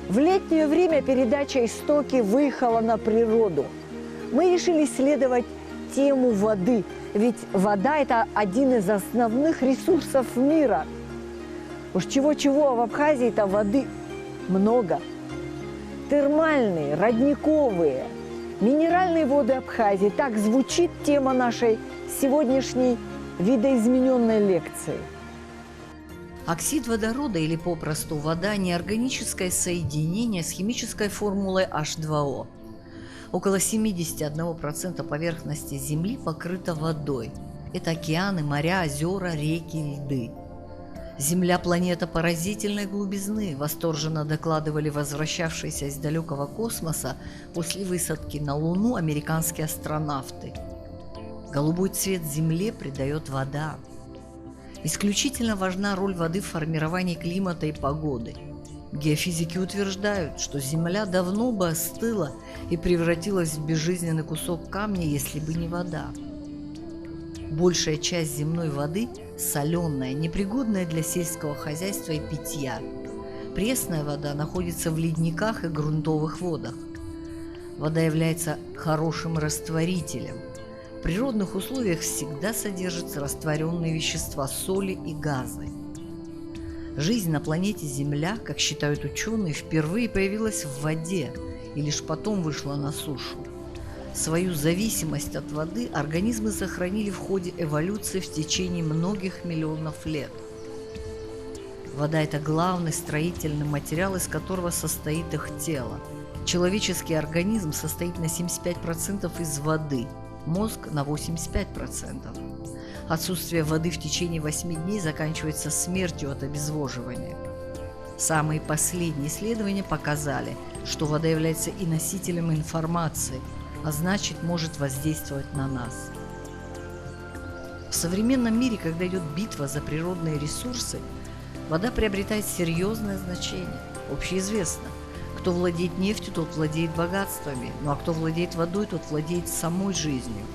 В летнее время передача «Истоки» выехала на природу. Мы решили исследовать тему воды, ведь вода – это один из основных ресурсов мира. Уж чего-чего, а в Абхазии-то воды много. Термальные, родниковые, минеральные воды Абхазии – так звучит тема нашей сегодняшней видоизмененной лекции. Оксид водорода или попросту вода – неорганическое соединение с химической формулой H2O. Около 71% поверхности Земли покрыта водой. Это океаны, моря, озера, реки, льды. Земля – планета поразительной глубизны, восторженно докладывали возвращавшиеся из далекого космоса после высадки на Луну американские астронавты. Голубой цвет Земле придает вода. Исключительно важна роль воды в формировании климата и погоды. Геофизики утверждают, что Земля давно бы остыла и превратилась в безжизненный кусок камня, если бы не вода. Большая часть земной воды соленая, непригодная для сельского хозяйства и питья. Пресная вода находится в ледниках и грунтовых водах. Вода является хорошим растворителем. В природных условиях всегда содержатся растворенные вещества, соли и газы. Жизнь на планете Земля, как считают ученые, впервые появилась в воде и лишь потом вышла на сушу. Свою зависимость от воды организмы сохранили в ходе эволюции в течение многих миллионов лет. Вода – это главный строительный материал, из которого состоит их тело. Человеческий организм состоит на 75% из воды, мозг на 85%. Отсутствие воды в течение 8 дней заканчивается смертью от обезвоживания. Самые последние исследования показали, что вода является и носителем информации, а значит, может воздействовать на нас. В современном мире, когда идет битва за природные ресурсы, вода приобретает серьезное значение. Общеизвестно, кто владеет нефтью, тот владеет богатствами, ну а кто владеет водой, тот владеет самой жизнью.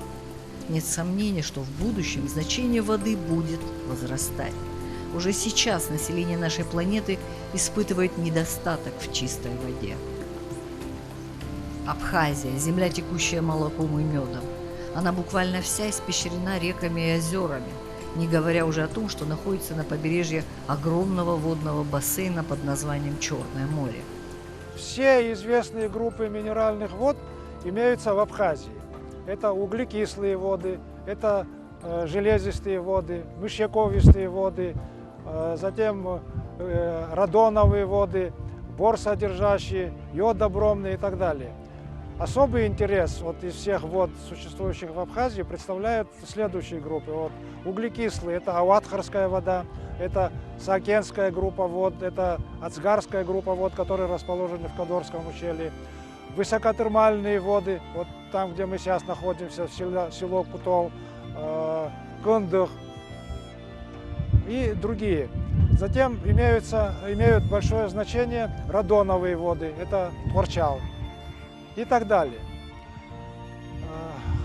Нет сомнения, что в будущем значение воды будет возрастать. Уже сейчас население нашей планеты испытывает недостаток в чистой воде. Абхазия – земля, текущая молоком и медом. Она буквально вся испещрена реками и озерами, не говоря уже о том, что находится на побережье огромного водного бассейна под названием Черное море. Все известные группы минеральных вод имеются в Абхазии. Это углекислые воды, это железистые воды, мышьяковистые воды, затем радоновые воды, бор содержащие, йодобромные и так далее. Особый интерес вот из всех вод, существующих в Абхазии, представляют следующие группы. Вот, углекислые – это Ауатхарская вода, это Саакенская группа вод, это Ацгарская группа вод, которые расположены в Кадорском ущелье. Высокотермальные воды, вот там, где мы сейчас находимся, село Кутол, Кындых и другие. Затем имеют большое значение радоновые воды, это Творчал и так далее.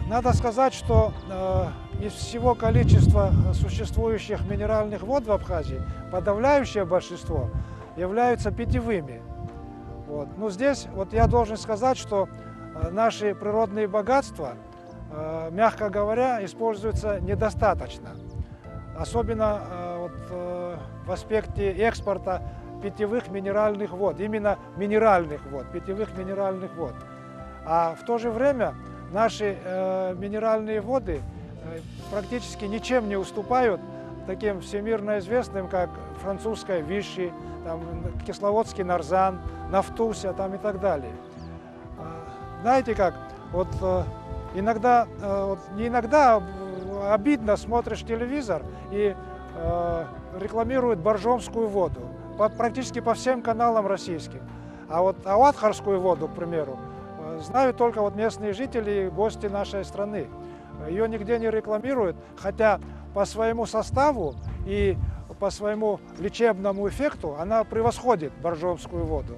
Надо сказать, что из всего количества существующих минеральных вод в Абхазии подавляющее большинство являются питьевыми. Вот. Но здесь вот я должен сказать, что наши природные богатства, мягко говоря, используются недостаточно. Особенно в аспекте экспорта питьевых минеральных вод, именно минеральных вод, питьевых минеральных вод. А в то же время наши минеральные воды практически ничем не уступают таким всемирно известным, как французская Виши, там, кисловодский Нарзан, Нафтуся там, и так далее. Знаете как, вот иногда, не иногда, обидно смотришь телевизор и рекламируют боржомскую воду практически по всем каналам российским. А вот Ауатхарскую воду, к примеру, знают только вот местные жители и гости нашей страны. Ее нигде не рекламируют, хотя по своему составу и по своему лечебному эффекту она превосходит боржомскую воду.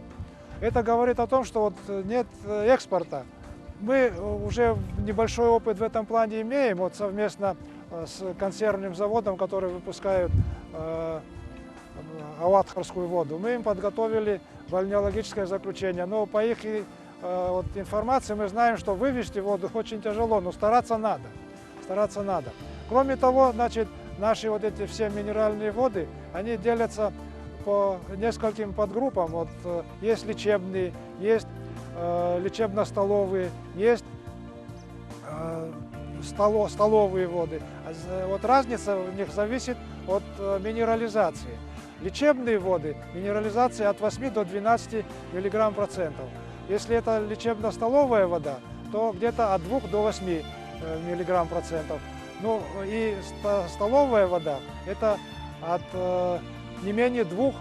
Это говорит о том, что вот нет экспорта. Мы уже небольшой опыт в этом плане имеем, вот совместно с консервным заводом, который выпускает Ауатхарскую воду. Мы им подготовили бальнеологическое заключение, но по их вот, информации мы знаем, что вывести воду очень тяжело, но стараться надо. Стараться надо. Кроме того, значит, наши вот эти все минеральные воды, они делятся по нескольким подгруппам. Вот, есть лечебные, есть лечебно-столовые, есть столовые воды. Вот разница в них зависит от минерализации. Лечебные воды, минерализация от 8 до 12 мг процентов. Если это лечебно-столовая вода, то где-то от 2 до 8 мг процентов. Ну и столовая вода – это от не менее 2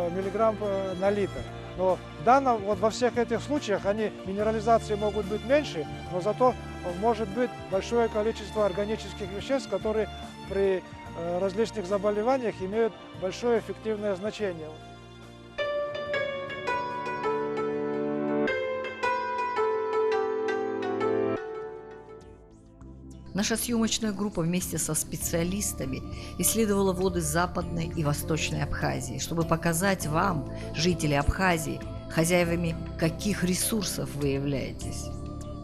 мг на литр. Но вот во всех этих случаях минерализации могут быть меньше, но зато может быть большое количество органических веществ, которые при различных заболеваниях имеют большое эффективное значение. Наша съемочная группа вместе со специалистами исследовала воды Западной и Восточной Абхазии, чтобы показать вам, жители Абхазии, хозяевами каких ресурсов вы являетесь.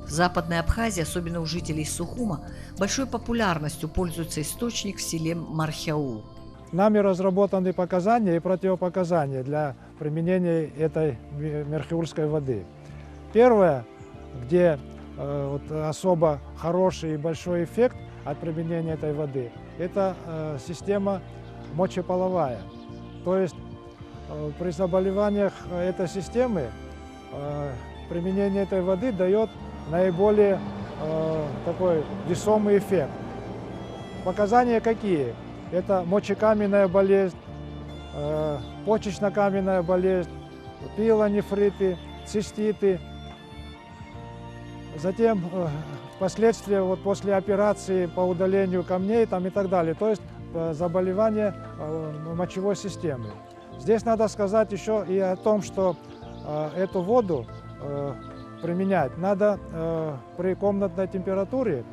В Западной Абхазии, особенно у жителей Сухума, большой популярностью пользуется источник в селе Мархяул. Нами разработаны показания и противопоказания для применения этой мерхиульской воды. Первое, где вот особо хороший и большой эффект от применения этой воды, это система мочеполовая. То есть при заболеваниях этой системы применение этой воды дает наиболее такой весомый эффект. Показания какие? Это мочекаменная болезнь, почечно-каменная болезнь, пилонефриты, циститы. Затем последствия вот после операции по удалению камней там, и так далее. То есть заболевания мочевой системы. Здесь надо сказать еще и о том, что эту воду применять надо при комнатной температуре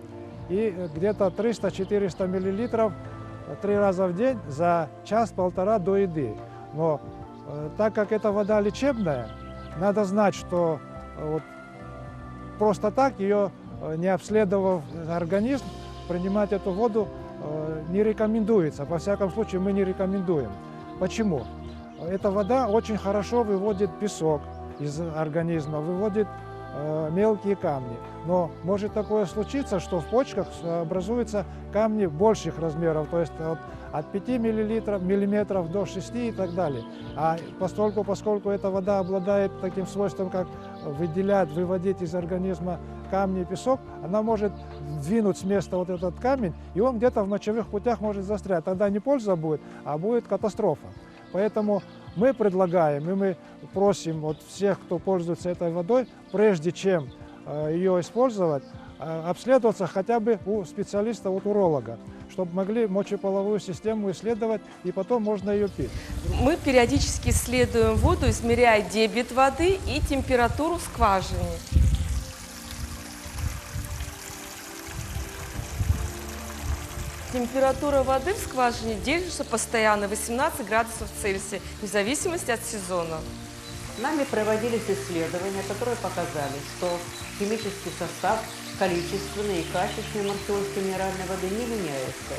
и где-то 300-400 мл 3 раза в день за час-полтора до еды. Но так как эта вода лечебная, надо знать, что вот просто так, ее не обследовав организм, принимать эту воду не рекомендуется. Во всяком случае, мы не рекомендуем. Почему? Эта вода очень хорошо выводит песок из организма, выводит мелкие камни. Но может такое случиться, что в почках образуются камни больших размеров, то есть от 5 миллиметров до 6 и так далее. А поскольку эта вода обладает таким свойством, как выделять, выводить из организма камни и песок, она может двинуть с места вот этот камень, и он где-то в мочевых путях может застрять. Тогда не польза будет, а будет катастрофа. Поэтому мы предлагаем и мы просим вот всех, кто пользуется этой водой, прежде чем ее использовать, обследоваться хотя бы у специалиста, вот уролога, чтобы могли мочеполовую систему исследовать, и потом можно ее пить. Мы периодически исследуем воду, измеряя дебит воды и температуру в скважине. Температура воды в скважине держится постоянно 18 градусов Цельсия, в зависимости от сезона. Нами проводились исследования, которые показали, что химический состав количественной и качественной мархиульской минеральной воды не меняется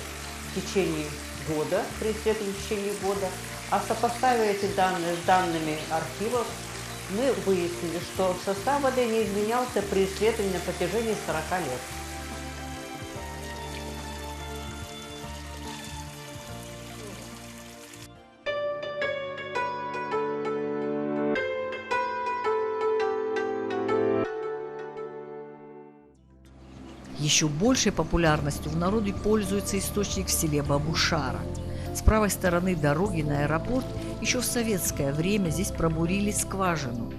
в течение года, при исследовании в течение года, а сопоставив эти данные с данными архивов мы выяснили, что состав воды не изменялся при исследовании на протяжении 40 лет. Еще большей популярностью в народе пользуется источник в селе Бабушара. С правой стороны дороги на аэропорт еще в советское время здесь пробурили скважину.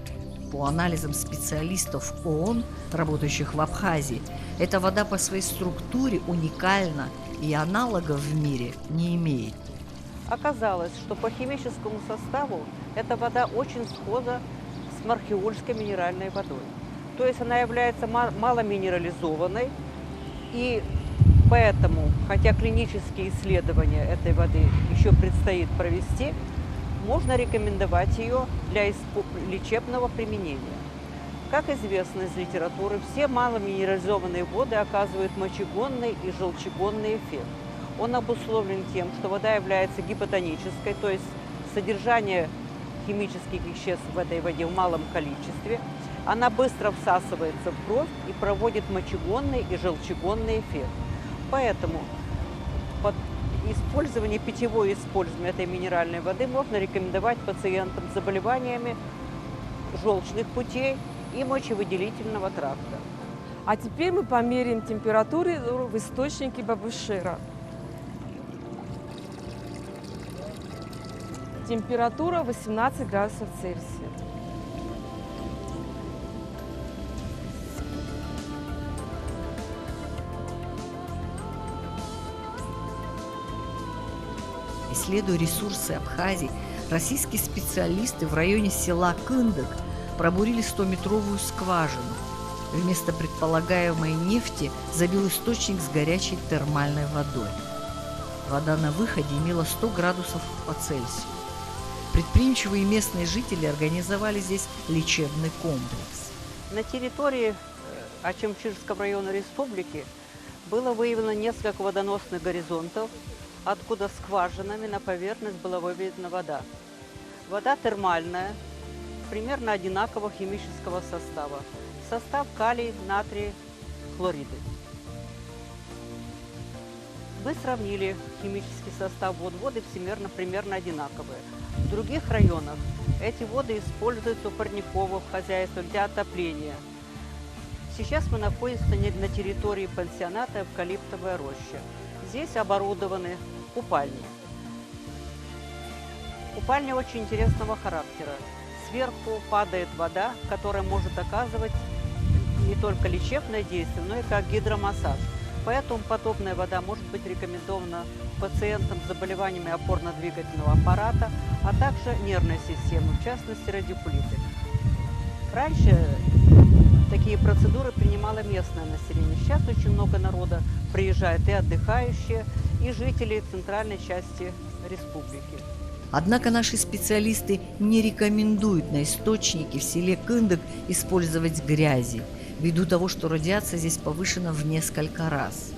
По анализам специалистов ООН, работающих в Абхазии, эта вода по своей структуре уникальна и аналогов в мире не имеет. Оказалось, что по химическому составу эта вода очень схожа с мархиульской минеральной водой. То есть она является маломинерализованной, и поэтому, хотя клинические исследования этой воды еще предстоит провести, можно рекомендовать ее для лечебного применения. Как известно из литературы, все маломинерализованные воды оказывают мочегонный и желчегонный эффект. Он обусловлен тем, что вода является гипотонической, то есть содержание химических веществ в этой воде в малом количестве. Она быстро всасывается в кровь и проводит мочегонный и желчегонный эффект. Поэтому под питьевое использование этой минеральной воды можно рекомендовать пациентам с заболеваниями желчных путей и мочевыделительного тракта. А теперь мы померяем температуру в источнике Бабушира. Температура 18 градусов Цельсия. Исследуя ресурсы Абхазии, российские специалисты в районе села Кындык пробурили 100-метровую скважину. Вместо предполагаемой нефти забил источник с горячей термальной водой. Вода на выходе имела 100 градусов по Цельсию. Предприимчивые местные жители организовали здесь лечебный комплекс. На территории Ачамчирского района республики было выявлено несколько водоносных горизонтов, откуда скважинами на поверхность была выведена вода. Вода термальная, примерно одинакового химического состава. Состав калий, натрий, хлориды. Мы сравнили химический состав вод. Воды примерно одинаковые. В других районах эти воды используются у парниковых хозяйств для отопления. Сейчас мы находимся на территории пансионата «Эвкалиптовая роща». Здесь оборудованы купальни. Купальня очень интересного характера. Сверху падает вода, которая может оказывать не только лечебное действие, но и как гидромассаж. Поэтому потопная вода может быть рекомендована пациентам с заболеваниями опорно-двигательного аппарата, а также нервной системы, в частности радикулиты. Раньше такие процедуры принимало местное население. Сейчас очень много народа приезжает, и отдыхающие, и жители центральной части республики. Однако наши специалисты не рекомендуют на источнике в селе Кындык использовать грязи, ввиду того, что радиация здесь повышена в несколько раз.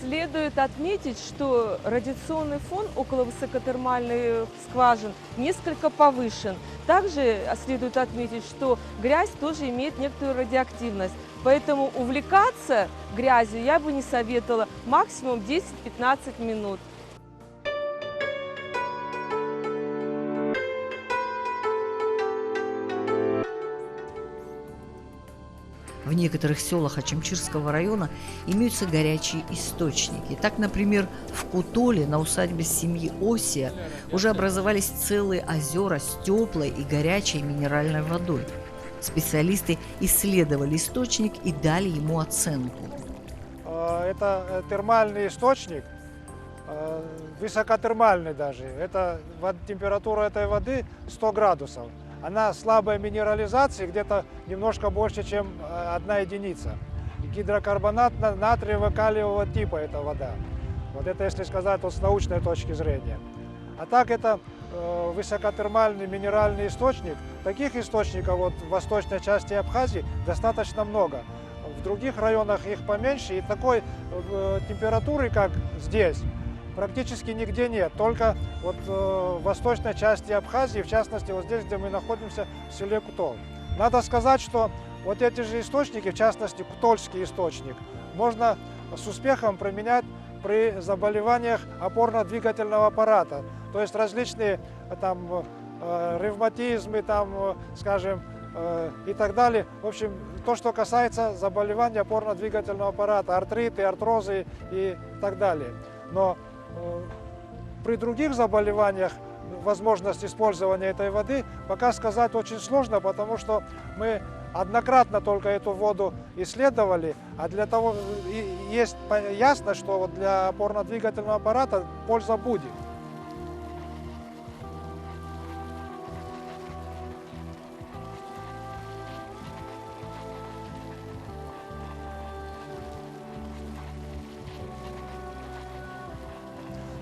Следует отметить, что радиационный фон около высокотермальных скважин несколько повышен. Также следует отметить, что грязь тоже имеет некоторую радиоактивность. Поэтому увлекаться грязью я бы не советовала, максимум 10-15 минут. В некоторых селах Ачамчирского района имеются горячие источники. Так, например, в Кутоле на усадьбе семьи Осия уже образовались целые озера с теплой и горячей минеральной водой. Специалисты исследовали источник и дали ему оценку. Это термальный источник, высокотермальный даже. Температура этой воды 100 градусов. Она слабая минерализации, где-то немножко больше, чем 1 единица. Гидрокарбонат натриево-калиевого типа эта вода. Вот это, если сказать, вот с научной точки зрения. А так это высокотермальный минеральный источник. Таких источников вот в восточной части Абхазии достаточно много. В других районах их поменьше, и такой температуры, как здесь, практически нигде нет. Только вот в восточной части Абхазии, в частности, вот здесь, где мы находимся, в селе Кутол. Надо сказать, что вот эти же источники, в частности, Ктольский источник, можно с успехом применять при заболеваниях опорно-двигательного аппарата. То есть различные там ревматизмы, там, скажем, и так далее. В общем, то, что касается заболеваний опорно-двигательного аппарата, артриты, артрозы и так далее. Но при других заболеваниях возможность использования этой воды пока сказать очень сложно, потому что мы однократно только эту воду исследовали, а для того есть ясно, что вот для опорно-двигательного аппарата польза будет.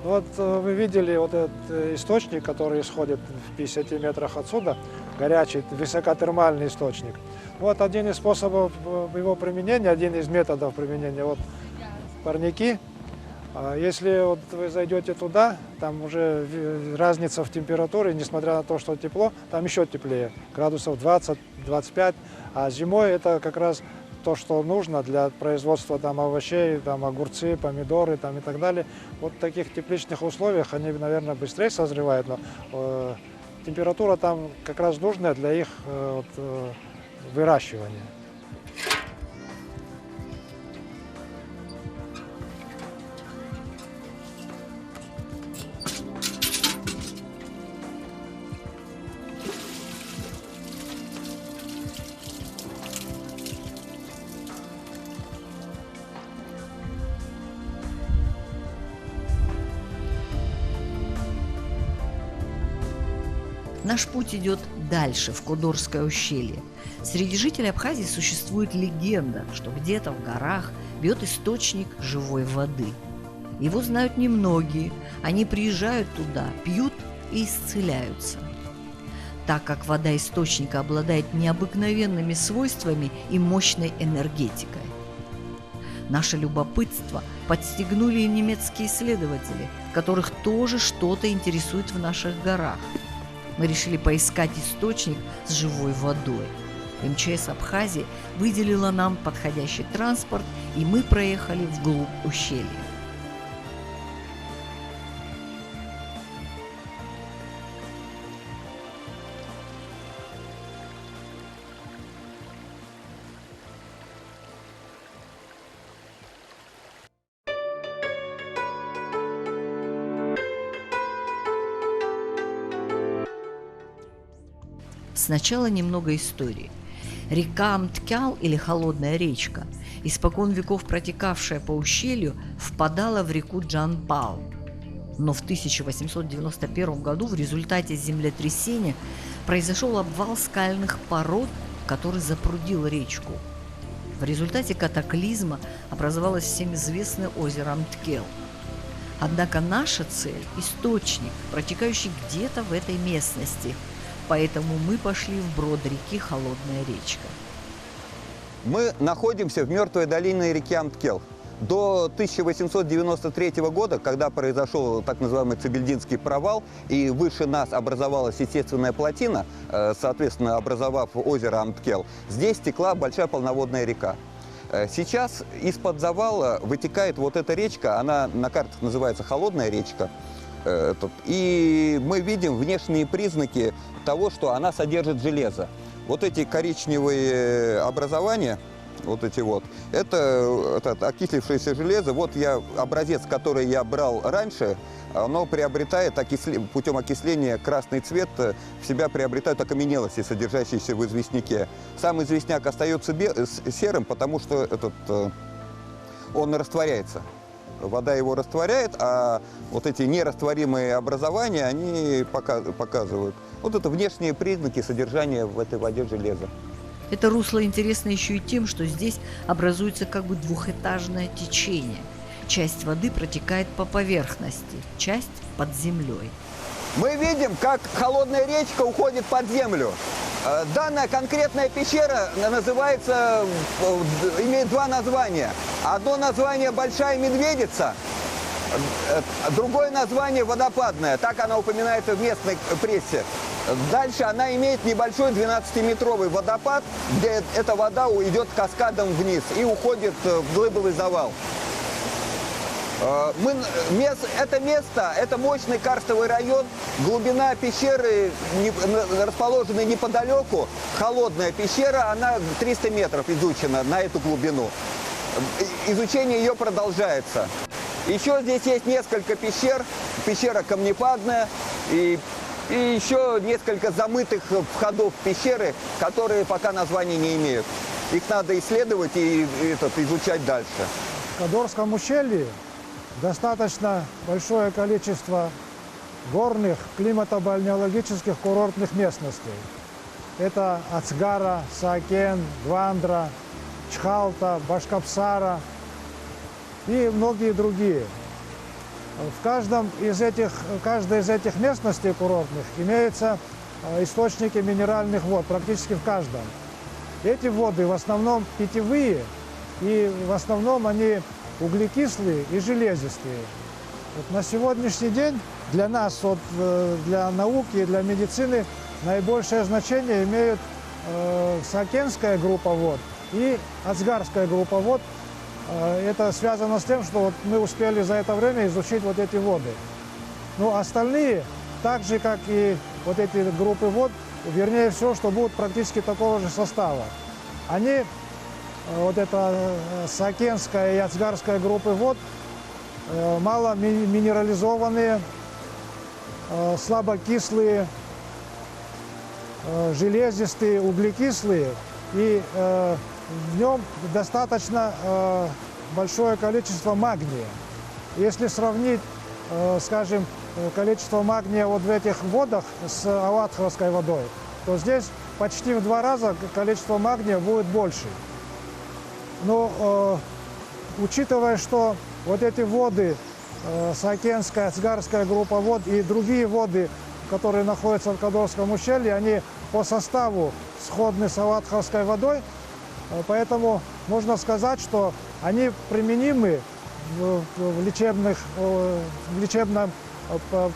Вот вы видели вот этот источник, который исходит в 50 метрах отсюда, горячий, высокотермальный источник. Вот один из способов его применения, один из методов применения. Вот парники. Если вот вы зайдете туда, там уже разница в температуре, несмотря на то, что тепло, там еще теплее, градусов 20-25, а зимой это как раз то, что нужно для производства там овощей, там огурцы, помидоры там, и так далее. Вот в таких тепличных условиях они, наверное, быстрее созревают, но температура там как раз нужная для их выращивания. Наш путь идет дальше, в Кодорское ущелье. Среди жителей Абхазии существует легенда, что где-то в горах бьет источник живой воды. Его знают немногие. Они приезжают туда, пьют и исцеляются. Так как вода источника обладает необыкновенными свойствами и мощной энергетикой. Наше любопытство подстегнули и немецкие исследователи, которых тоже что-то интересует в наших горах. Мы решили поискать источник с живой водой. МЧС Абхазии выделила нам подходящий транспорт, и мы проехали вглубь ущелья. Сначала немного истории. Река Амткял, или Холодная речка, испокон веков протекавшая по ущелью, впадала в реку Джанпал. Но в 1891 году в результате землетрясения произошел обвал скальных пород, который запрудил речку. В результате катаклизма образовалось всем известное озеро Амткел. Однако наша цель – источник, протекающий где-то в этой местности. Поэтому мы пошли вброд реки Холодная речка. Мы находимся в мертвой долине реки Амткел. До 1893 года, когда произошел так называемый Цибельдинский провал, и выше нас образовалась естественная плотина, соответственно, образовав озеро Амткел, здесь текла большая полноводная река. Сейчас из-под завала вытекает вот эта речка, она на картах называется Холодная речка. И мы видим внешние признаки того, что она содержит железо. Вот эти коричневые образования, вот эти вот, это окислившееся железо. Вот образец, который я брал раньше, оно приобретает путем окисления красный цвет, в себя приобретают окаменелости, содержащиеся в известняке. Сам известняк остается серым, потому что он растворяется. Вода его растворяет, а вот эти нерастворимые образования, они показывают. Вот это внешние признаки содержания в этой воде железа. Это русло интересно еще и тем, что здесь образуется как бы двухэтажное течение. Часть воды протекает по поверхности, часть под землей. Мы видим, как Холодная речка уходит под землю. Данная конкретная пещера имеет два названия. Одно название «Большая медведица», другое название «Водопадная». Так она упоминается в местной прессе. Дальше она имеет небольшой 12-метровый водопад, где эта вода уйдет каскадом вниз и уходит в глыбовый завал. Это место, это мощный карстовый район, глубина пещеры расположена неподалеку, холодная пещера, она 300 метров изучена на эту глубину. Изучение ее продолжается. Еще здесь есть несколько пещер, пещера камнепадная и еще несколько замытых входов в пещеры, которые пока названия не имеют. Их надо исследовать и изучать дальше. В Кадорском ущелье достаточно большое количество горных климато-бальнеологических курортных местностей. Это Ацгара, Саакен, Гвандра, Чхалта, Башкапсара и многие другие. В каждой из этих местностей курортных имеются источники минеральных вод, практически в каждом. Эти воды в основном питьевые, и в основном они углекислые и железистые. Вот на сегодняшний день для нас, для науки и для медицины, наибольшее значение имеют Саакенская группа вод и Ацгарская группа вод. Это связано с тем, что мы успели за это время изучить вот эти воды. Но остальные, так же как и вот эти группы вод, вернее всего, что будут практически такого же состава. Они, вот эта Саакенская и Ацгарская группы вод, мало минерализованные, слабокислые, железистые, углекислые, и в нем достаточно большое количество магния. Если сравнить, скажем, количество магния вот в этих водах с Аватховской водой, то здесь почти в 2 раза количество магния будет больше. Но учитывая, что вот эти воды, Саакенская, Ацгарская группа вод и другие воды, которые находятся в Кадорском ущелье, они по составу сходны с Аватховской водой, поэтому можно сказать, что они применимы в лечебном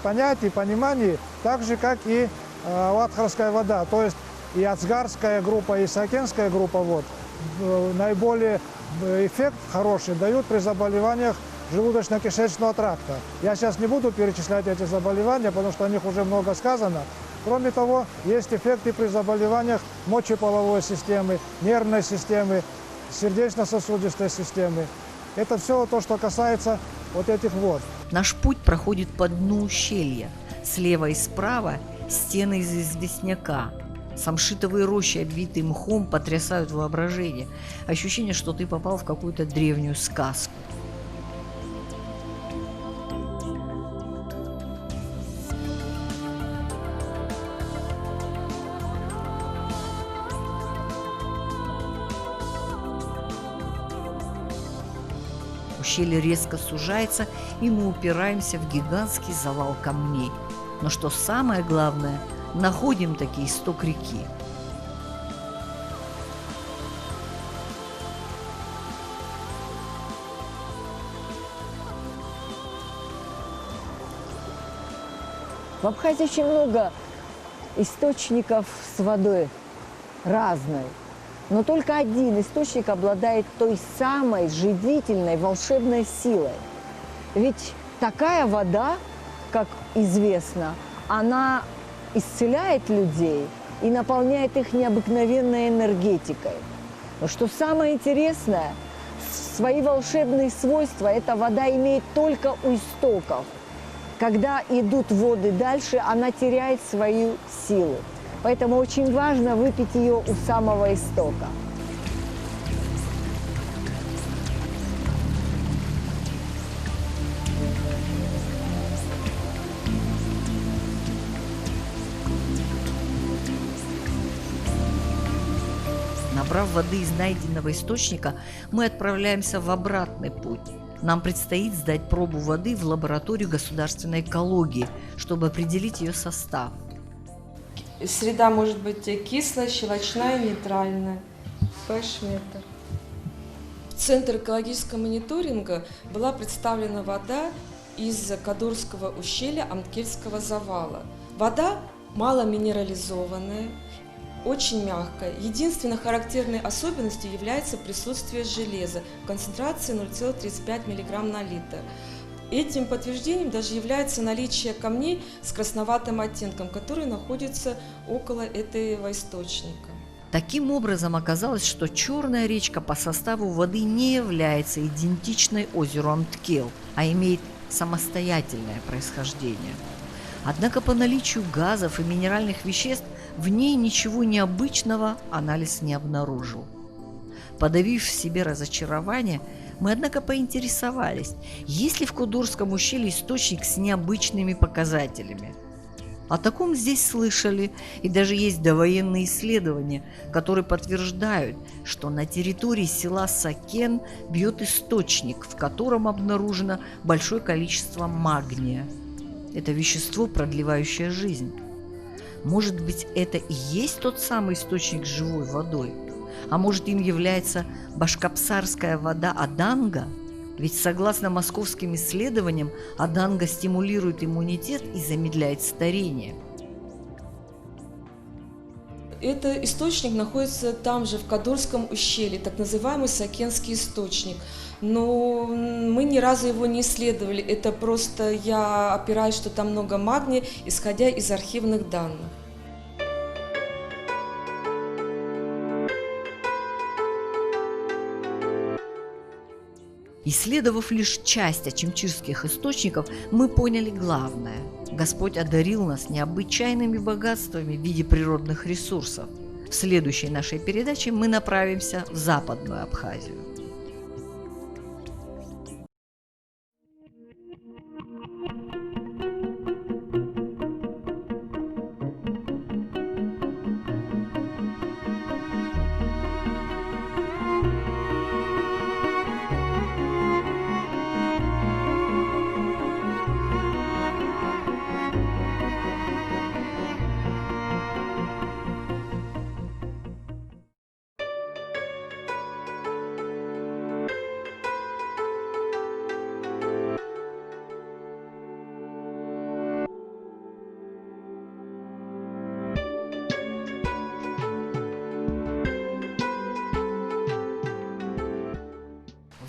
понятии, понимании, так же, как и Аватховская вода. То есть и Ацгарская группа, и Саакенская группа вод наиболее эффект хороший дают при заболеваниях желудочно-кишечного тракта. Я сейчас не буду перечислять эти заболевания, потому что о них уже много сказано. Кроме того, есть эффекты при заболеваниях мочеполовой системы, нервной системы, сердечно-сосудистой системы. Это все то, что касается вот этих вод. Наш путь проходит по дну ущелья. Слева и справа стены из известняка. Самшитовые рощи, обвитые мхом, потрясают воображение. Ощущение, что ты попал в какую-то древнюю сказку. Ущелье резко сужается, и мы упираемся в гигантский завал камней. Но что самое главное, находим такие исток реки. В Абхазии очень много источников с водой разной. Но только один источник обладает той самой живительной, волшебной силой. Ведь такая вода, как известно, она исцеляет людей и наполняет их необыкновенной энергетикой. Но что самое интересное, свои волшебные свойства эта вода имеет только у истоков. Когда идут воды дальше, она теряет свою силу. Поэтому очень важно выпить ее у самого истока. Набрав воды из найденного источника, мы отправляемся в обратный путь. Нам предстоит сдать пробу воды в лабораторию государственной экологии, чтобы определить ее состав. Среда может быть кислая, щелочная, нейтральная. pH-метр. В Центр экологического мониторинга была представлена вода из Кадорского ущелья Амкельского завала. Вода мало минерализованная, очень мягкая. Единственной характерной особенностью является присутствие железа в концентрации 0,35 мг на литр. Этим подтверждением даже является наличие камней с красноватым оттенком, которые находятся около этого источника. Таким образом, оказалось, что Черная речка по составу воды не является идентичной озеру Амткел, а имеет самостоятельное происхождение. Однако по наличию газов и минеральных веществ в ней ничего необычного анализ не обнаружил. Подавив в себе разочарование, мы, однако, поинтересовались, есть ли в Кудурском ущелье источник с необычными показателями. О таком здесь слышали, и даже есть довоенные исследования, которые подтверждают, что на территории села Сакен бьет источник, в котором обнаружено большое количество магния. Это вещество, продлевающее жизнь. Может быть, это и есть тот самый источник с живой водой? А может, им является башкапсарская вода Аданга? Ведь, согласно московским исследованиям, Аданга стимулирует иммунитет и замедляет старение. Этот источник находится там же, в Кадурском ущелье, так называемый Сакенский источник. Но мы ни разу его не исследовали. Это просто я опираюсь, что там много магния, исходя из архивных данных. Исследовав лишь часть очимчирских источников, мы поняли главное. Господь одарил нас необычайными богатствами в виде природных ресурсов. В следующей нашей передаче мы направимся в Западную Абхазию.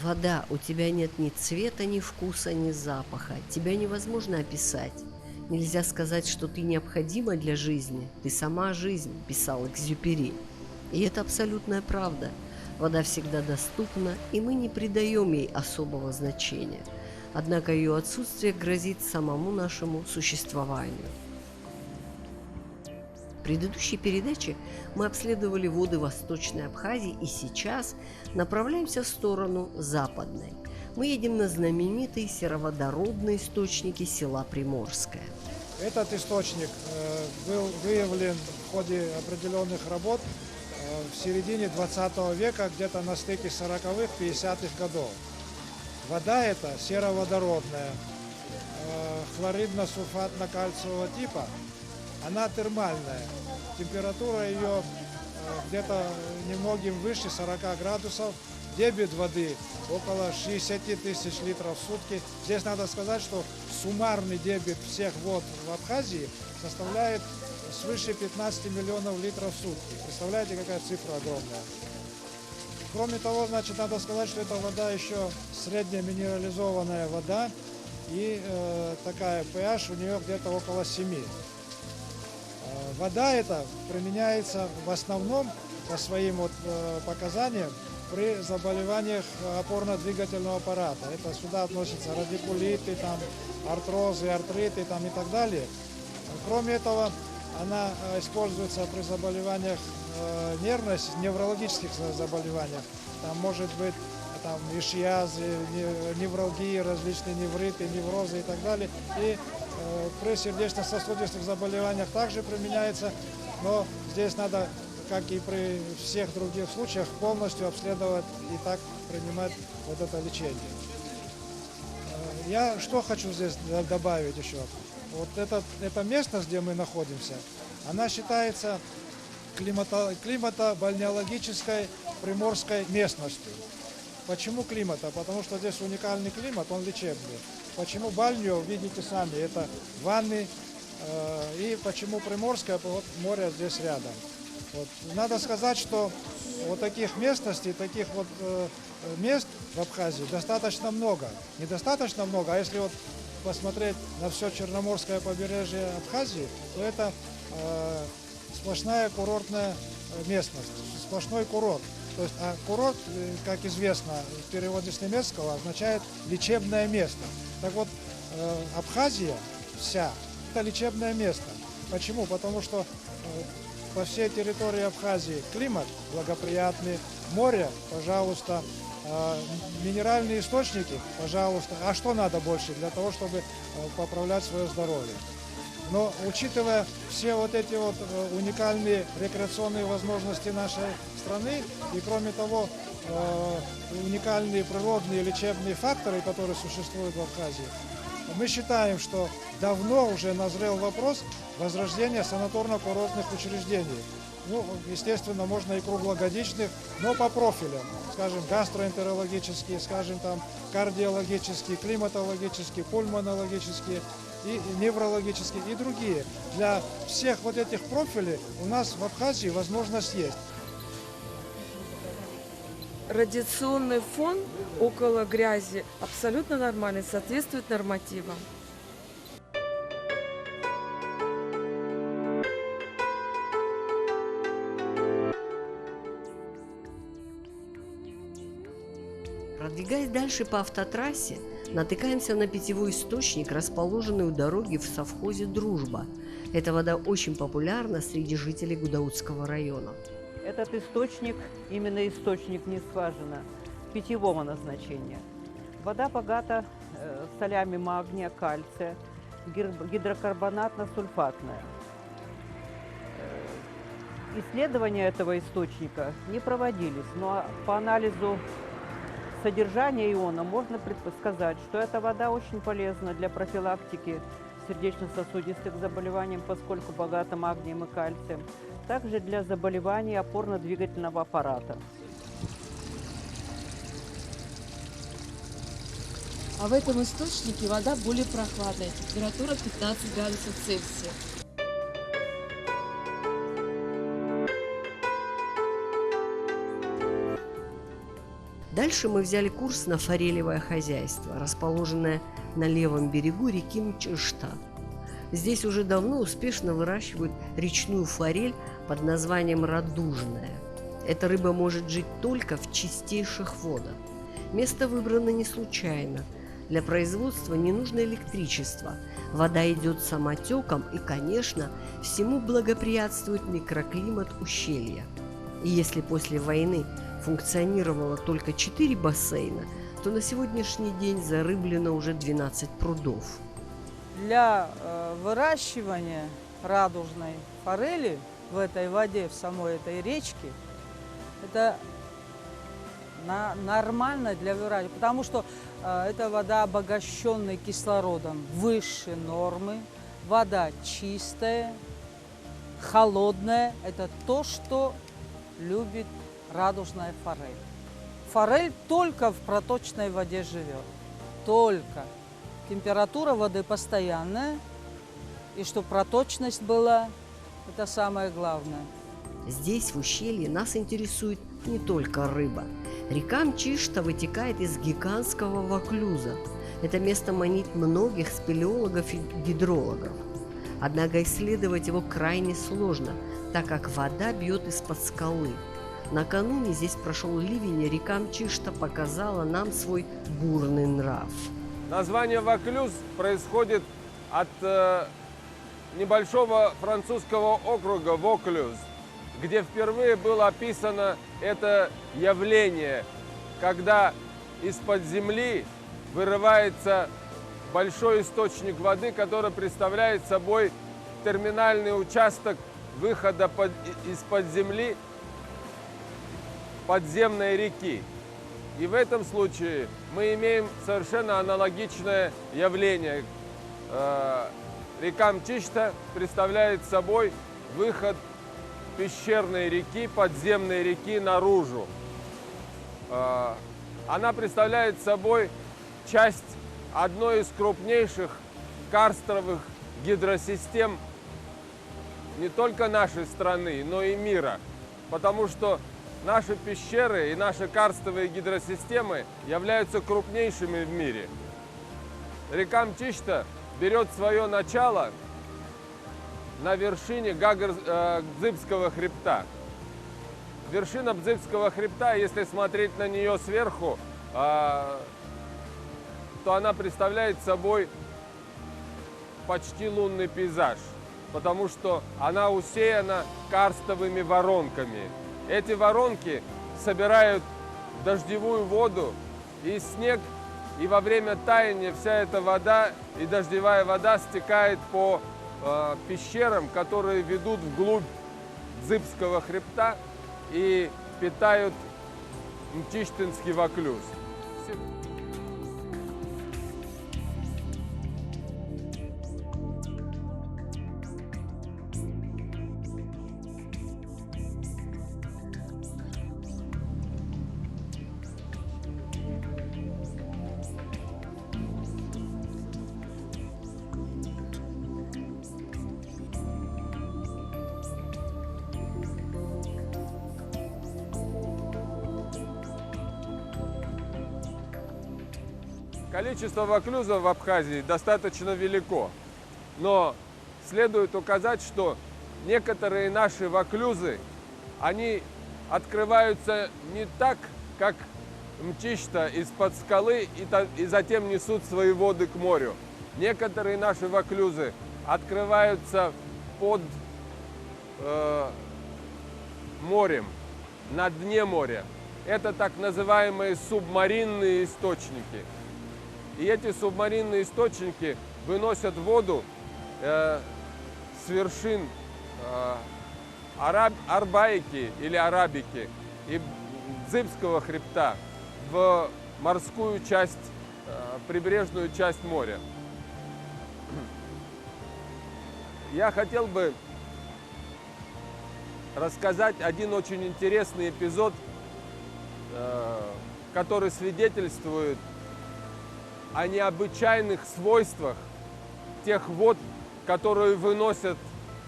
Вода, у тебя нет ни цвета, ни вкуса, ни запаха. Тебя невозможно описать. Нельзя сказать, что ты необходима для жизни. Ты сама жизнь, писал Экзюпери. И это абсолютная правда. Вода всегда доступна, и мы не придаем ей особого значения. Однако ее отсутствие грозит самому нашему существованию. В предыдущей передаче мы обследовали воды Восточной Абхазии и сейчас направляемся в сторону Западной. Мы едем на знаменитые сероводородные источники села Приморское. Этот источник был выявлен в ходе определенных работ в середине 20 века, где-то на стыке 40-х, 50-х годов. Вода эта сероводородная, хлоридно-сульфатно-кальциевого типа. Она термальная. Температура ее где-то немногим выше 40 градусов. Дебит воды около 60 тысяч литров в сутки. Здесь надо сказать, что суммарный дебит всех вод в Абхазии составляет свыше 15 миллионов литров в сутки. Представляете, какая цифра огромная. Кроме того, значит, надо сказать, что эта вода еще средняя минерализованная вода. И такая pH у нее где-то около 7. Вода эта применяется в основном по своим показаниям при заболеваниях опорно-двигательного аппарата. Это сюда относятся радикулиты, там, артрозы, артриты там, и так далее. Кроме этого, она используется при заболеваниях неврологических заболеваниях. Там может быть там, ишиазы, невралгии, различные невриты, неврозы и так далее. И при сердечно-сосудистых заболеваниях также применяется, но здесь надо, как и при всех других случаях, полностью обследовать и так принимать вот это лечение. Я что хочу здесь добавить еще? Вот эта местность, где мы находимся, она считается климато-бальнеологической приморской местностью. Почему климата? Потому что здесь уникальный климат, он лечебный. Почему бальнио, видите сами, это ванны И почему Приморское? Вот море здесь рядом. Вот. Надо сказать, что вот таких местностей, таких вот мест в Абхазии достаточно много. Недостаточно много, а если вот посмотреть на все Черноморское побережье Абхазии, то это сплошная курортная местность, сплошной курорт. То есть, а курорт, как известно, в переводе с немецкого означает лечебное место. Так вот, Абхазия вся – это лечебное место. Почему? Потому что по всей территории Абхазии климат благоприятный, море, пожалуйста, минеральные источники, пожалуйста. А что надо больше для того, чтобы поправлять свое здоровье? Но учитывая все вот эти вот уникальные рекреационные возможности нашей страны и, кроме того, уникальные природные лечебные факторы, которые существуют в Абхазии, мы считаем, что давно уже назрел вопрос возрождения санаторно-курортных учреждений. Ну, естественно, можно и круглогодичных, но по профилям. Скажем, гастроэнтерологические, скажем, там, кардиологические, климатологические, пульмонологические, и неврологические, и другие. Для всех вот этих профилей у нас в Абхазии возможность есть. Радиационный фон около грязи абсолютно нормальный, соответствует нормативам. Продвигаясь дальше по автотрассе, натыкаемся на питьевой источник, расположенный у дороги в совхозе «Дружба». Эта вода очень популярна среди жителей Гудаутского района. Этот источник, именно источник, не скважина, питьевого назначения. Вода богата солями магния, кальция, гидрокарбонатно-сульфатная. Исследования этого источника не проводились, но по анализу содержания иона можно предсказать, что эта вода очень полезна для профилактики сердечно-сосудистых заболеваний, поскольку богата магнием и кальцием, также для заболеваний опорно-двигательного аппарата. А в этом источнике вода более прохладная, температура 15 градусов Цельсия. Дальше мы взяли курс на форелевое хозяйство, расположенное на левом берегу реки Мчишта. Здесь уже давно успешно выращивают речную форель под названием радужная. Эта рыба может жить только в чистейших водах. Место выбрано не случайно. Для производства не нужно электричество. Вода идет самотеком и, конечно, всему благоприятствует микроклимат ущелья. И если после войны функционировало только 4 бассейна, то на сегодняшний день зарыблено уже 12 прудов. Для выращивания радужной форели в этой воде, в самой этой речке, это нормально для выращивания, потому что эта вода, обогащенная кислородом, выше нормы, вода чистая, холодная. Это то, что любит радужная форель. Форель только в проточной воде живет. Только. Температура воды постоянная, и чтобы проточность была, это самое главное. Здесь, в ущелье, нас интересует не только рыба. Река Мчишта вытекает из гигантского Ваклюза. Это место манит многих спелеологов и гидрологов. Однако исследовать его крайне сложно, так как вода бьет из-под скалы. Накануне здесь прошел ливень, и река Мчишта показала нам свой бурный нрав. Название Ваклюз происходит от небольшого французского округа Воклюз, где впервые было описано это явление, когда из-под земли вырывается большой источник воды, который представляет собой терминальный участок выхода из-под земли подземной реки. И в этом случае мы имеем совершенно аналогичное явление. Река Мчишта представляет собой выход пещерной реки, подземной реки наружу. Она представляет собой часть одной из крупнейших карстовых гидросистем не только нашей страны, но и мира. Потому что наши пещеры и наши карстовые гидросистемы являются крупнейшими в мире. Река Мчишта берет свое начало на вершине Бзыбского хребта. Вершина Бзыбского хребта, если смотреть на нее сверху, то она представляет собой почти лунный пейзаж, потому что она усеяна карстовыми воронками. Эти воронки собирают дождевую воду и снег, и во время таяния вся эта вода и дождевая вода стекает по пещерам, которые ведут вглубь Бзыбского хребта и питают Мчиштинский Ваклюз. Количество ваклюзов в Абхазии достаточно велико, но следует указать, что некоторые наши ваклюзы, они открываются не так, как Мчишта из-под скалы и затем несут свои воды к морю. Некоторые наши ваклюзы открываются под морем, на дне моря. Это так называемые субмаринные источники. И эти субмаринные источники выносят воду с вершин Арбаики или Арабики и Бзыбского хребта в морскую часть, прибрежную часть моря. Я хотел бы рассказать один очень интересный эпизод, который свидетельствует о необычайных свойствах тех вод, которые выносят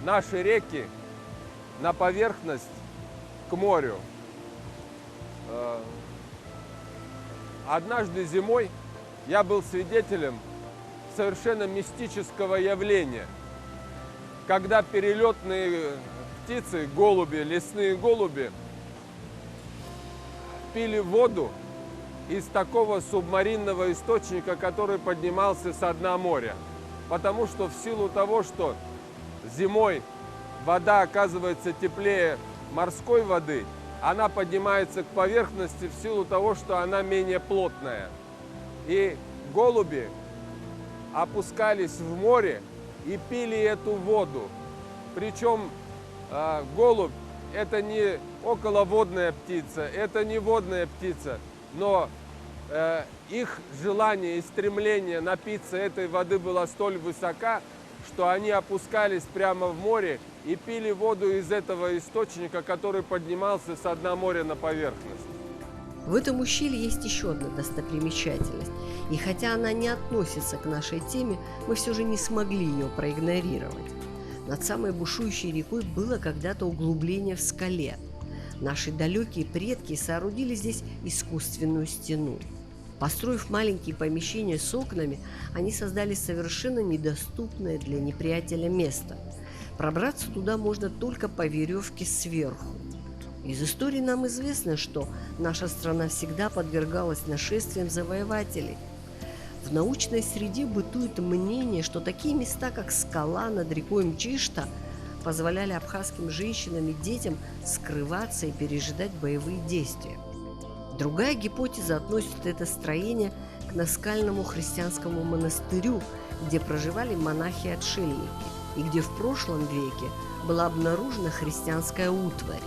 наши реки на поверхность к морю. Однажды зимой я был свидетелем совершенно мистического явления, когда перелетные птицы, голуби, лесные голуби, пили воду из такого субмаринного источника, который поднимался со дна моря. Потому что в силу того, что зимой вода оказывается теплее морской воды, она поднимается к поверхности в силу того, что она менее плотная. И голуби опускались в море и пили эту воду. Причем голубь – это не околоводная птица, это не водная птица, но их желание и стремление напиться этой воды было столь высока, что они опускались прямо в море и пили воду из этого источника, который поднимался со дна моря на поверхность. В этом ущелье есть еще одна достопримечательность, и хотя она не относится к нашей теме, мы все же не смогли ее проигнорировать. Над самой бушующей рекой было когда-то углубление в скале. Наши далекие предки соорудили здесь искусственную стену. Построив маленькие помещения с окнами, они создали совершенно недоступное для неприятеля место. Пробраться туда можно только по веревке сверху. Из истории нам известно, что наша страна всегда подвергалась нашествиям завоевателей. В научной среде бытует мнение, что такие места, как скала над рекой Мчишта, позволяли абхазским женщинам и детям скрываться и пережидать боевые действия. Другая гипотеза относит это строение к наскальному христианскому монастырю, где проживали монахи-отшельники, и где в прошлом веке была обнаружена христианская утварь.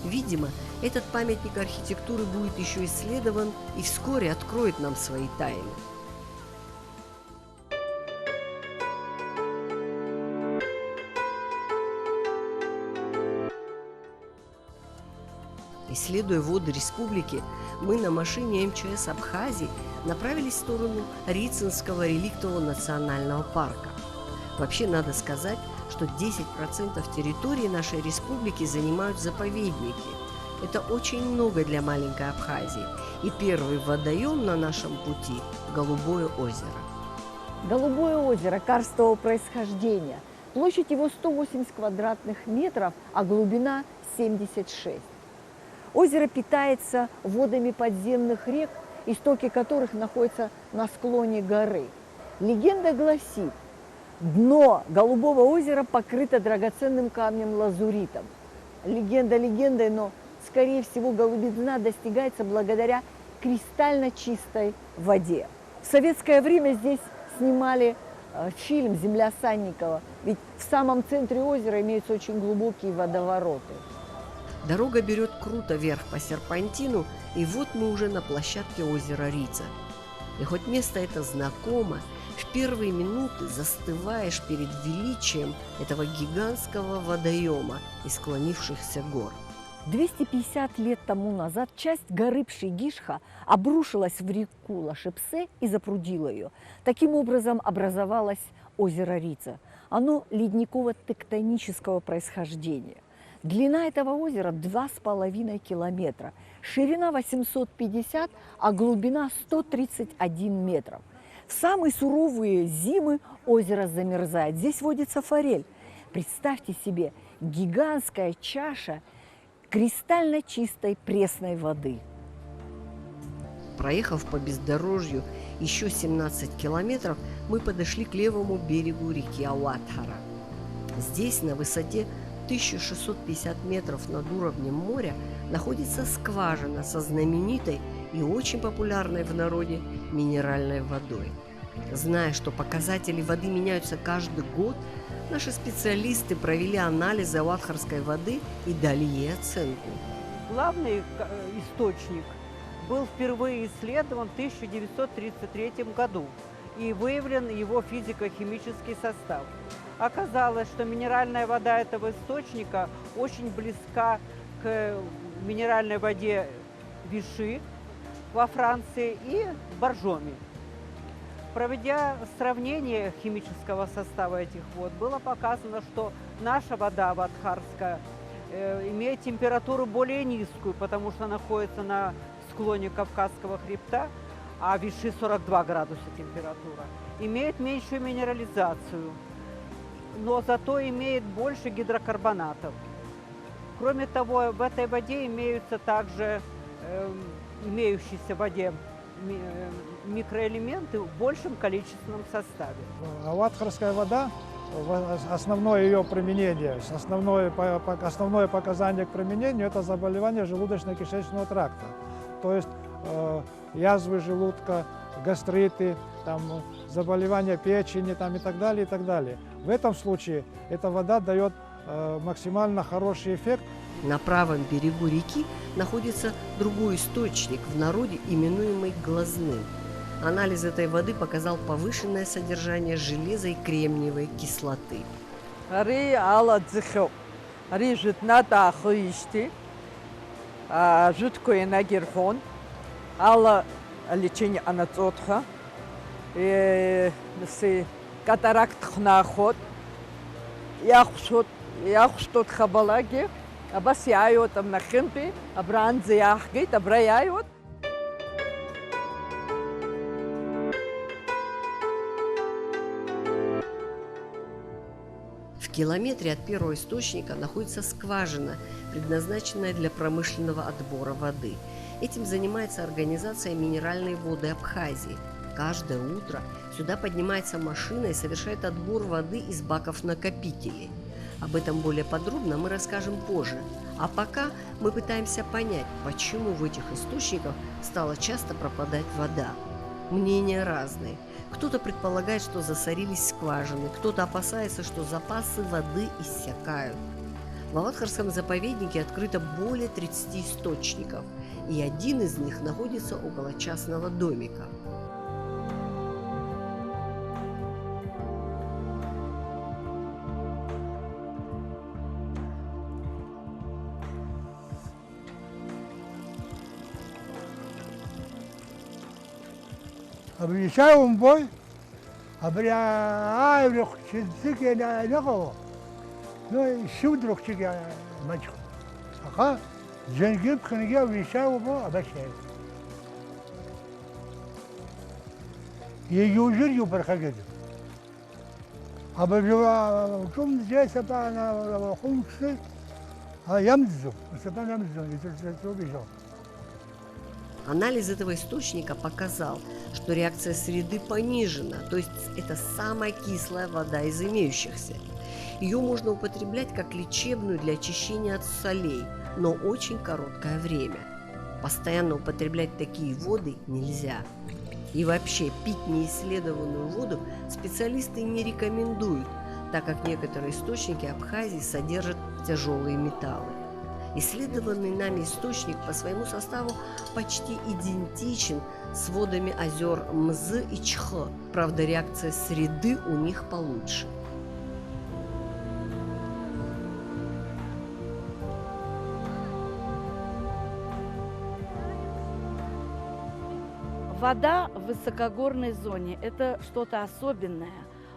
Видимо, этот памятник архитектуры будет еще исследован и вскоре откроет нам свои тайны. Исследуя воды республики, мы на машине МЧС Абхазии направились в сторону Рицинского реликтового национального парка. Вообще надо сказать, что 10% территории нашей республики занимают заповедники. Это очень много для маленькой Абхазии. И первый водоем на нашем пути – Голубое озеро. Голубое озеро карстового происхождения. Площадь его 180 квадратных метров, а глубина 76. Озеро питается водами подземных рек, истоки которых находятся на склоне горы. Легенда гласит, дно Голубого озера покрыто драгоценным камнем-лазуритом. Легенда легендой, но, скорее всего, голубизна достигается благодаря кристально чистой воде. В советское время здесь снимали фильм «Земля Санникова», ведь в самом центре озера имеются очень глубокие водовороты. Дорога берет круто вверх по серпантину, и вот мы уже на площадке озера Рица. И хоть место это знакомо, в первые минуты застываешь перед величием этого гигантского водоема и склонившихся гор. 250 лет тому назад часть горы Пшигишха обрушилась в реку Лашепсе и запрудила ее. Таким образом образовалось озеро Рица. Оно ледниково-тектонического происхождения. Длина этого озера 2,5 километра, ширина 850, а глубина 131 метров. В самые суровые зимы озеро замерзает. Здесь водится форель. Представьте себе, гигантская чаша кристально чистой пресной воды. Проехав по бездорожью еще 17 километров, мы подошли к левому берегу реки Ауатхара. Здесь, на высоте 1650 метров над уровнем моря, находится скважина со знаменитой и очень популярной в народе минеральной водой. Зная, что показатели воды меняются каждый год, наши специалисты провели анализы ауатхарской воды и дали ей оценку. Главный источник был впервые исследован в 1933 году и выявлен его физико-химический состав. Оказалось, что минеральная вода этого источника очень близка к минеральной воде Виши во Франции и Боржоми. Проведя сравнение химического состава этих вод, было показано, что наша вода аватхарская имеет температуру более низкую, потому что находится на склоне Кавказского хребта, а Виши 42 градуса температура. Имеет меньшую минерализацию, но зато имеет больше гидрокарбонатов. Кроме того, в этой воде имеются также имеющиеся в воде микроэлементы в большем количественном составе. Ауатхарская вода, основное ее применение, основное показание к применению – это заболевание желудочно-кишечного тракта. То есть язвы желудка, гастриты, там, заболевания печени там, и так далее, и так далее. В этом случае эта вода дает максимально хороший эффект. На правом берегу реки находится другой источник, в народе именуемый глазным. Анализ этой воды показал повышенное содержание железа и кремниевой кислоты. В километре от первого источника находится скважина, предназначенная для промышленного отбора воды. Этим занимается организация «Минеральные воды Абхазии». Каждое утро сюда поднимается машина и совершает отбор воды из баков-накопителей. Об этом более подробно мы расскажем позже. А пока мы пытаемся понять, почему в этих источниках стала часто пропадать вода. Мнения разные. Кто-то предполагает, что засорились скважины, кто-то опасается, что запасы воды иссякают. В Ауатхарском заповеднике открыто более 30 источников, и один из них находится около частного домика. Обещаю вам бой, Абря айрох чизыке наго. Ну шудрох чига мачх. Аха зенгип хнига вишау бо абашай. Южир ю пархагед. Абажва кум здесь на хунксы. А ямзу, сапан ямзу, это убежал. Анализ этого источника показал, что реакция среды понижена, то есть это самая кислая вода из имеющихся. Ее можно употреблять как лечебную для очищения от солей, но очень короткое время. Постоянно употреблять такие воды нельзя. И вообще пить неисследованную воду специалисты не рекомендуют, так как некоторые источники Абхазии содержат тяжелые металлы. Исследованный нами источник по своему составу почти идентичен с водами озер Мзы и Чхэ, правда реакция среды у них получше. Вода в высокогорной зоне – это что-то особенное.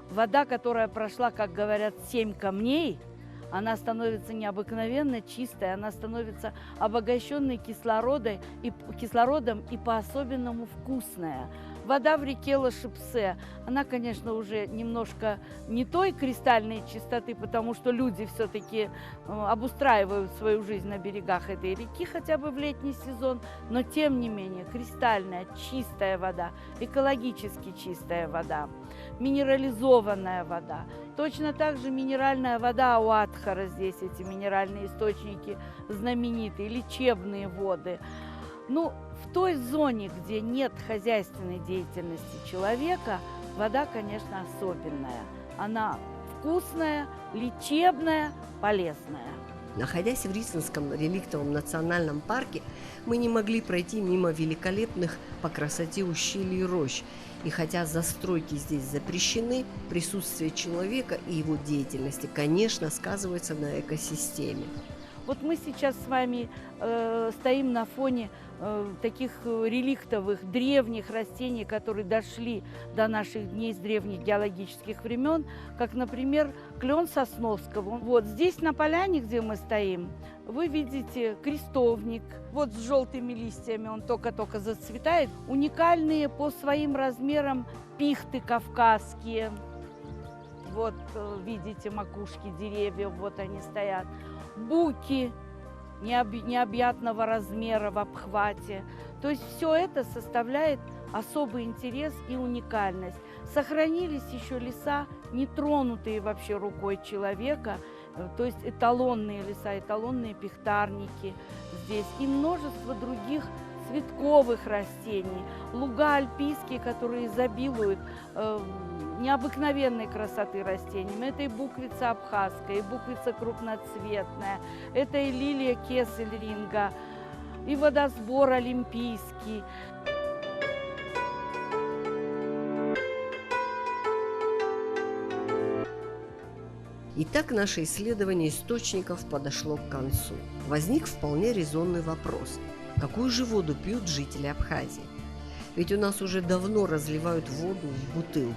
Вода, которая прошла, как говорят, 7 камней, она становится необыкновенно чистой, она становится обогащенной кислородом и по-особенному вкусная. Вода в реке Лашипсе, она, конечно, уже немножко не той кристальной чистоты, потому что люди все-таки обустраивают свою жизнь на берегах этой реки, хотя бы в летний сезон, но тем не менее кристальная, чистая вода, экологически чистая вода, минерализованная вода. Точно так же минеральная вода Ауатхара, здесь эти минеральные источники знаменитые, лечебные воды. Ну, в той зоне, где нет хозяйственной деятельности человека, вода, конечно, особенная. Она вкусная, лечебная, полезная. Находясь в Рицинском реликтовом национальном парке, мы не могли пройти мимо великолепных по красоте ущелий и рощ. И хотя застройки здесь запрещены, присутствие человека и его деятельности, конечно, сказывается на экосистеме. Вот мы сейчас с вами стоим на фоне таких реликтовых древних растений, которые дошли до наших дней с древних геологических времен, как, например, клен Сосновского. Вот здесь на поляне, где мы стоим, вы видите крестовник. Вот с желтыми листьями он только-только зацветает. Уникальные по своим размерам пихты кавказские. Вот видите макушки деревьев, вот они стоят. Буки необъятного размера в обхвате. То есть все это составляет особый интерес и уникальность. Сохранились еще леса, не тронутые вообще рукой человека, то есть эталонные леса, эталонные пихтарники здесь и множество других цветковых растений, луга альпийские, которые изобилуют необыкновенной красоты растениями. Это и буквица абхазская, и буквица крупноцветная, это и лилия кесельринга, и водосбор олимпийский. Итак, наше исследование источников подошло к концу. Возник вполне резонный вопрос. Какую же воду пьют жители Абхазии? Ведь у нас уже давно разливают воду в бутылки.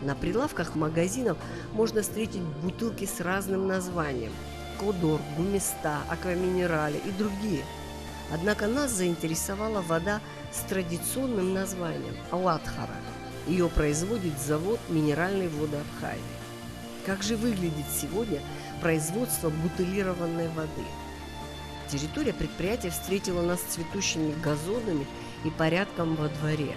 На прилавках магазинов можно встретить бутылки с разным названием – Кодор, Гуместа, Акваминерале и другие. Однако нас заинтересовала вода с традиционным названием – Ауатхара. Ее производит завод минеральной воды Абхазии. Как же выглядит сегодня производство бутылированной воды? Территория предприятия встретила нас цветущими газонами и порядком во дворе.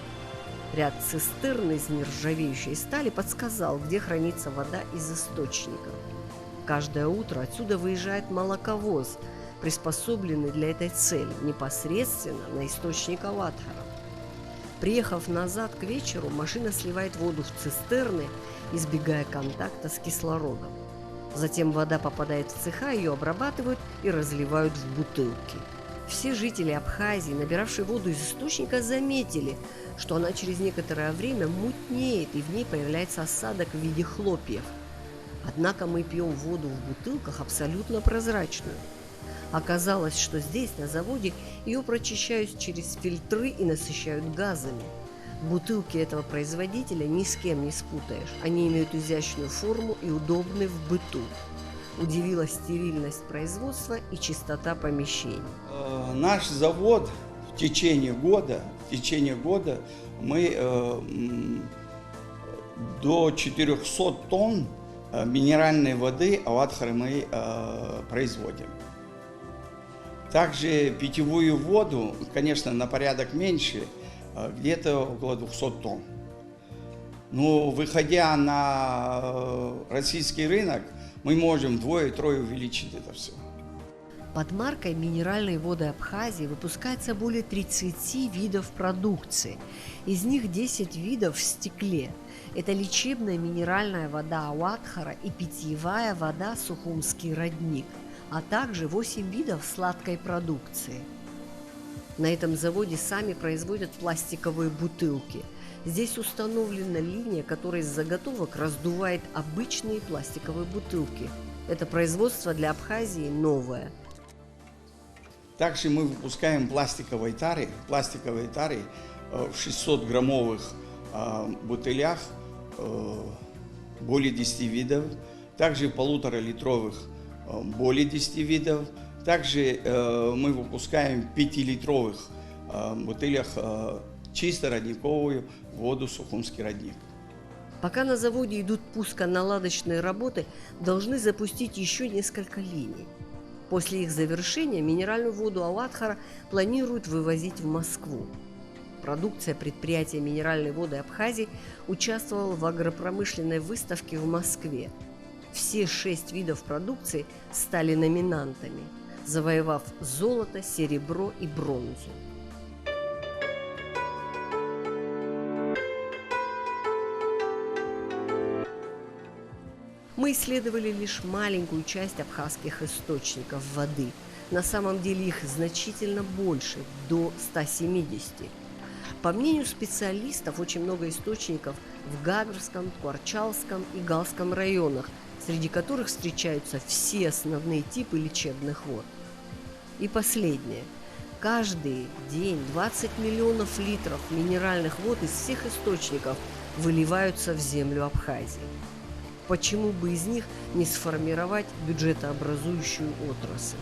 Ряд цистерн из нержавеющей стали подсказал, где хранится вода из источников. Каждое утро отсюда выезжает молоковоз, приспособленный для этой цели непосредственно на источник Ауатхара. Приехав назад к вечеру, машина сливает воду в цистерны, избегая контакта с кислородом. Затем вода попадает в цеха, ее обрабатывают и разливают в бутылки. Все жители Абхазии, набиравшие воду из источника, заметили, что она через некоторое время мутнеет и в ней появляется осадок в виде хлопьев. Однако мы пьем воду в бутылках абсолютно прозрачную. Оказалось, что здесь, на заводе, ее прочищают через фильтры и насыщают газами. Бутылки этого производителя ни с кем не спутаешь. Они имеют изящную форму и удобны в быту. Удивила стерильность производства и чистота помещений. Наш завод в течение года мы до 400 тонн минеральной воды Аватхары мы производим. Также питьевую воду, конечно, на порядок меньше, где-то около 200 тонн. Но выходя на российский рынок, мы можем вдвое-трое увеличить это все. Под маркой «Минеральные воды Абхазии» выпускается более 30 видов продукции. Из них 10 видов в стекле. Это лечебная минеральная вода Аватхара и питьевая вода Сухумский родник, а также 8 видов сладкой продукции. На этом заводе сами производят пластиковые бутылки. Здесь установлена линия, которая из заготовок раздувает обычные пластиковые бутылки. Это производство для Абхазии новое. Также мы выпускаем пластиковые тары в 600-граммовых бутылях, более 10 видов. Также в 1,5-литровых более 10 видов. Также мы выпускаем в 5-литровых бутылях чисто родниковую воду Сухумский родник. Пока на заводе идут пусконаладочные работы, должны запустить еще несколько линий. После их завершения минеральную воду Аватхара планируют вывозить в Москву. Продукция предприятия «Минеральные воды Абхазии» участвовала в агропромышленной выставке в Москве. Все 6 видов продукции стали номинантами, завоевав золото, серебро и бронзу. Мы исследовали лишь маленькую часть абхазских источников воды. На самом деле их значительно больше, до 170. По мнению специалистов, очень много источников в Гагарском, Куарчалском и Галском районах, среди которых встречаются все основные типы лечебных вод. И последнее. Каждый день 20 миллионов литров минеральных вод из всех источников выливаются в землю Абхазии. Почему бы из них не сформировать бюджетообразующую отрасль?